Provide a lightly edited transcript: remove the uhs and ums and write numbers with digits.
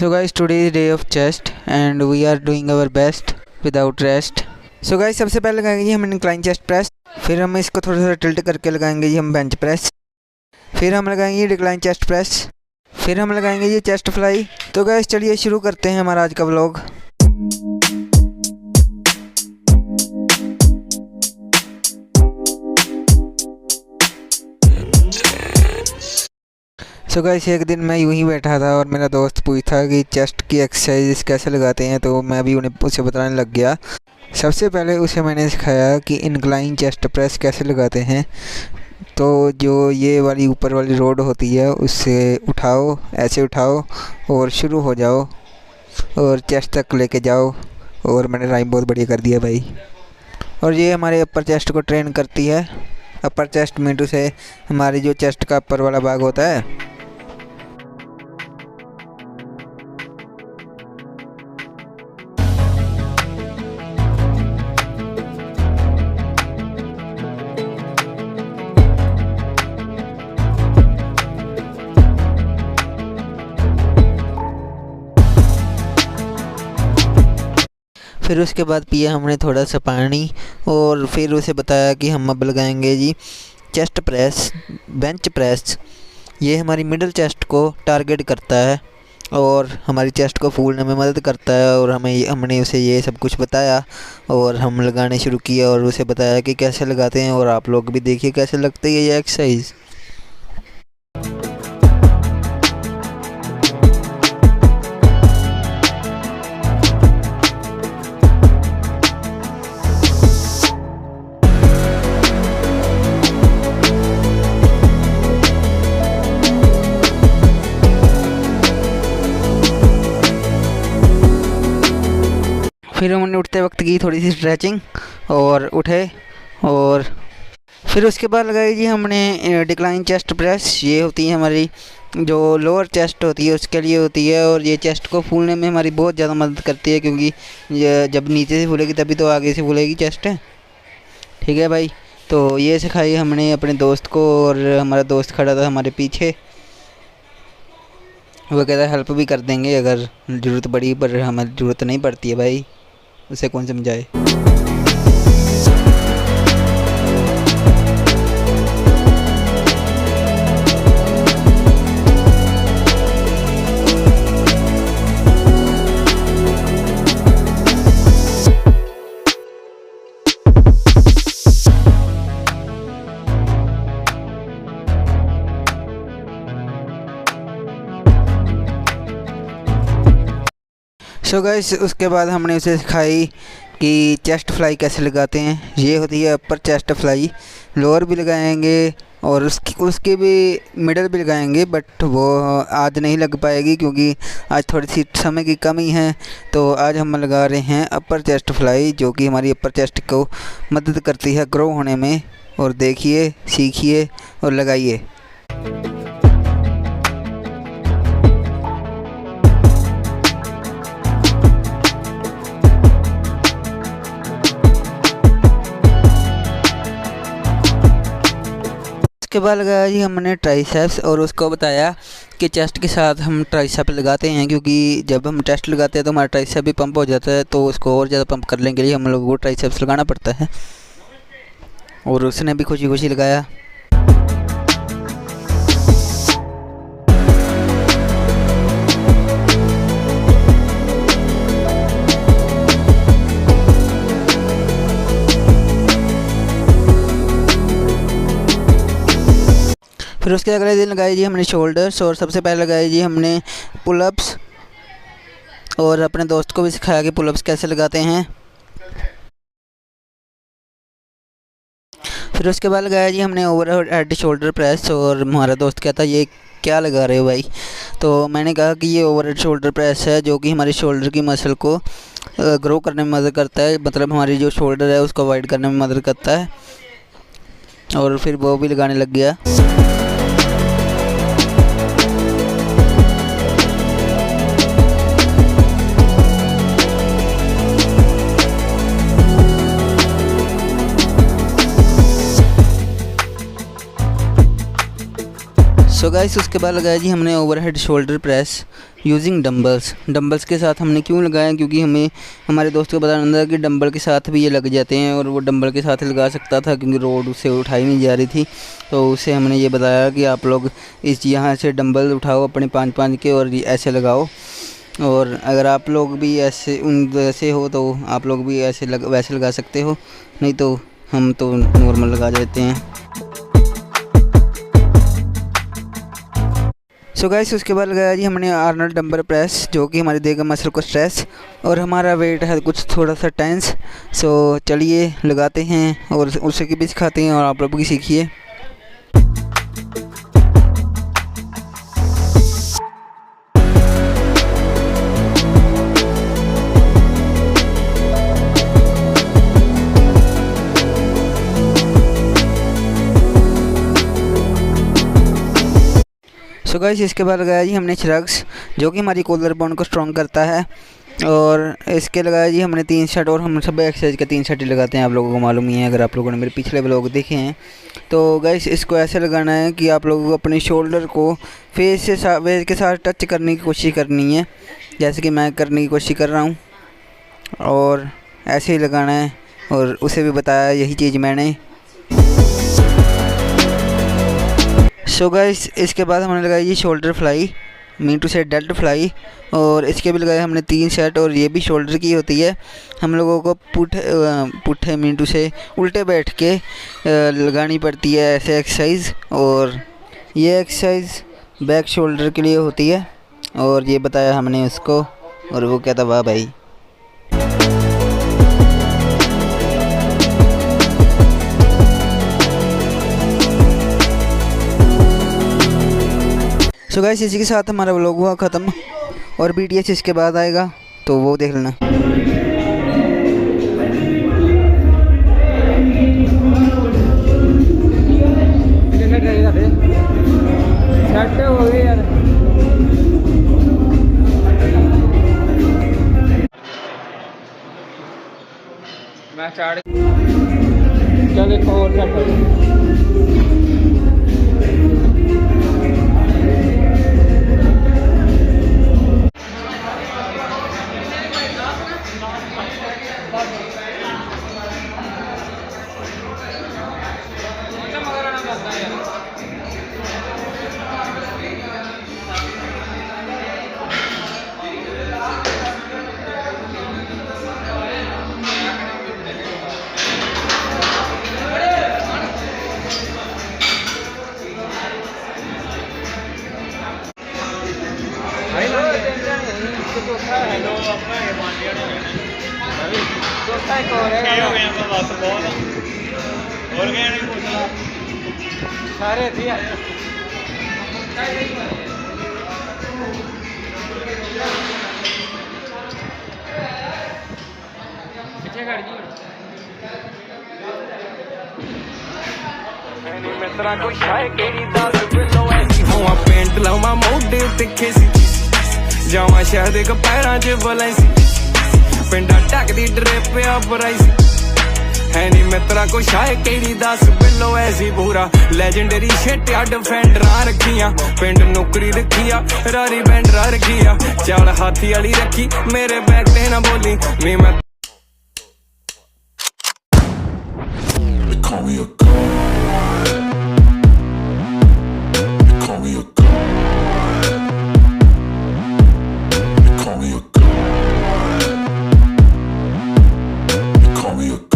So guys, today is day of chest and we are doing our best without rest. So guys, सबसे पहले लगाएंगे जी हम incline chest press, फिर हम इसको थोड़ा सा टिल्ट करके लगाएंगे जी हम बेंच प्रेस, फिर हम लगाएंगे ये डिक्लाइन चेस्ट प्रेस, फिर हम लगाएंगे ये चेस्ट फ्लाई। तो गाइस चलिए शुरू करते हैं हमारा आज का व्लॉग। सो गाइस एक दिन मैं यूं ही बैठा था और मेरा दोस्त पूछा कि चेस्ट की एक्सरसाइज कैसे लगाते हैं, तो मैं भी उसे बताने लग गया। सबसे पहले उसे मैंने सिखाया कि इंक्लाइन चेस्ट प्रेस कैसे लगाते हैं। तो जो ये वाली ऊपर वाली रोड होती है उससे उठाओ, ऐसे उठाओ और शुरू हो जाओ और चेस्ट तक लेके जाओ। और मैंने राइम बहुत बढ़िया कर दिया भाई। और ये हमारे अपर चेस्ट को ट्रेन करती है। अपर चेस्ट मीटू से हमारी जो चेस्ट का अपर वाला भाग होता है। फिर उसके बाद पिया हमने थोड़ा सा पानी और फिर उसे बताया कि हम अब लगाएंगे जी चेस्ट प्रेस, बेंच प्रेस। ये हमारी मिडिल चेस्ट को टारगेट करता है और हमारी चेस्ट को फूलने में मदद करता है। और हमने उसे ये सब कुछ बताया और हम लगाने शुरू किया और उसे बताया कि कैसे लगाते हैं। और आप लोग भी देखिए कैसे लगती है ये एक्सरसाइज। फिर हमने उठते वक्त की थोड़ी सी स्ट्रेचिंग और उठे। और फिर उसके बाद लगाई जी हमने डिक्लाइन चेस्ट प्रेस। ये होती है हमारी जो लोअर चेस्ट होती है उसके लिए होती है। और ये चेस्ट को फूलने में हमारी बहुत ज़्यादा मदद करती है, क्योंकि ये जब नीचे से फूलेगी तभी तो आगे से फूलेगी चेस्ट। ठीक है भाई। तो ये सिखाई हमने अपने दोस्त को और हमारा दोस्त खड़ा था हमारे पीछे। वो कहता है हेल्प भी कर देंगे अगर ज़रूरत पड़ी, पर हमारी ज़रूरत नहीं पड़ती है भाई, उसे कौन समझाए। सो गाइस उसके बाद हमने उसे सिखाई कि चेस्ट फ्लाई कैसे लगाते हैं। ये होती है अपर चेस्ट फ्लाई। लोअर भी लगाएंगे और उसकी भी मिडल भी लगाएंगे, बट वो आज नहीं लग पाएगी क्योंकि आज थोड़ी सी समय की कमी है। तो आज हम लगा रहे हैं अपर चेस्ट फ्लाई, जो कि हमारी अपर चेस्ट को मदद करती है ग्रो होने में। और देखिए, सीखिए और लगाइए। उसके बाद लगाया जी हमने ट्राइसेप्स और उसको बताया कि चेस्ट के साथ हम ट्राइसेप लगाते हैं, क्योंकि जब हम चेस्ट लगाते हैं तो हमारा ट्राइसेप भी पंप हो जाता है। तो उसको और ज़्यादा पंप करने के लिए हम लोगों को ट्राइसेप्स लगाना पड़ता है। और उसने भी खुशी खुशी लगाया। फिर उसके अगले दिन लगाई जी हमने शोल्डर्स और सबसे पहले लगाई जी हमने पुलअप्स। और अपने दोस्त को भी सिखाया कि पुलअप्स कैसे लगाते हैं। फिर उसके बाद लगाया जी हमने ओवर हेड शोल्डर प्रेस। और हमारा दोस्त कहता ये क्या लगा रहे हो भाई। तो मैंने कहा कि ये ओवर हेड शोल्डर प्रेस है, जो कि हमारे शोल्डर की मसल को ग्रो करने में मदद करता है। मतलब हमारी जो शोल्डर है उसको वाइड करने में मदद करता है। और फिर वो भी लगाने लग गया। सो गाइस उसके बाद लगाया जी हमने overhead shoulder press using dumbbells के साथ हमने क्यों लगाया, क्योंकि हमें हमारे दोस्त को पता नहीं था कि डंबल के साथ भी ये लग जाते हैं, और वो डंबल के साथ लगा सकता था क्योंकि रोड उससे उठाई नहीं जा रही थी। तो उसे हमने ये बताया कि आप लोग इस यहाँ से डंबल उठाओ अपने 5-5 के और ऐसे लगाओ, और अगर आप लोग भी ऐसे उन जैसे हो तो आप लोग भी वैसे लगा सकते हो, नहीं तो हम तो नॉर्मल लगा देते हैं। सो गाइस उसके बाद लगाया जी हमने आर्नल्ड डंबल प्रेस, जो कि हमारे देगा मसल को स्ट्रेस, और हमारा वेट है कुछ थोड़ा सा टेंस। सो चलिए लगाते हैं और उसे भी सिखाते हैं और आप लोग भी सीखिए। सो गाइस इसके बाद लगाया जी हमने श्रग्स, जो कि हमारी कॉलर बोन को स्ट्रॉन्ग करता है, और इसके लगाया जी हमने 3 सेट, और हम सब एक्सरसाइज के 3 सेट ही लगाते हैं, आप लोगों को मालूम ही है अगर आप लोगों ने मेरे पिछले व्लॉग देखे हैं। तो गाइस इसको ऐसे लगाना है कि आप लोगों को अपने शोल्डर को फेस के साथ टच करने की कोशिश करनी है, जैसे कि मैं करने की कोशिश कर रहा हूँ, और ऐसे ही लगाना है, और उसे भी बताया यही चीज़ मैंने। सो गाइस इसके बाद हमने लगाई जी शोल्डर फ्लाई, मीन टू से डेल्ट फ्लाई, और इसके भी लगाए हमने 3 सेट, और ये भी शोल्डर की होती है। हम लोगों को पुट्ठे मीन टू से उल्टे बैठ के लगानी पड़ती है ऐसे एक्सरसाइज, और ये एक्सरसाइज बैक शोल्डर के लिए होती है, और ये बताया हमने उसको, और वो कहता वाह भाई। सो गाइस इसी के साथ हमारा व्लॉग हुआ ख़त्म, और BTS इसके बाद आएगा तो वो देख लेना। मैं स्टार्ट चल देखो और सारे दिया पीछे खड़ जी मित्रा को शाय केड़ी 10 किलो ऐसी होवा पेंट लावा मोढे ते खेसी जावा शहर दे पैरां च बलैसी पिंडा टकदी ड्रिप आ बराईसी है नी मित्रा को शाय केड़ी 10 किलो ऐसी पूरा लेजेंडरी शिट डिफेंडर रखियां पिंड नौकरी रखिया रारी बैंडरा रखिया चाल हाथी वाली रखी मेरे बैग ते ना बोली मी मैं call me a god. You call me a god. You call me a god. You call me a god.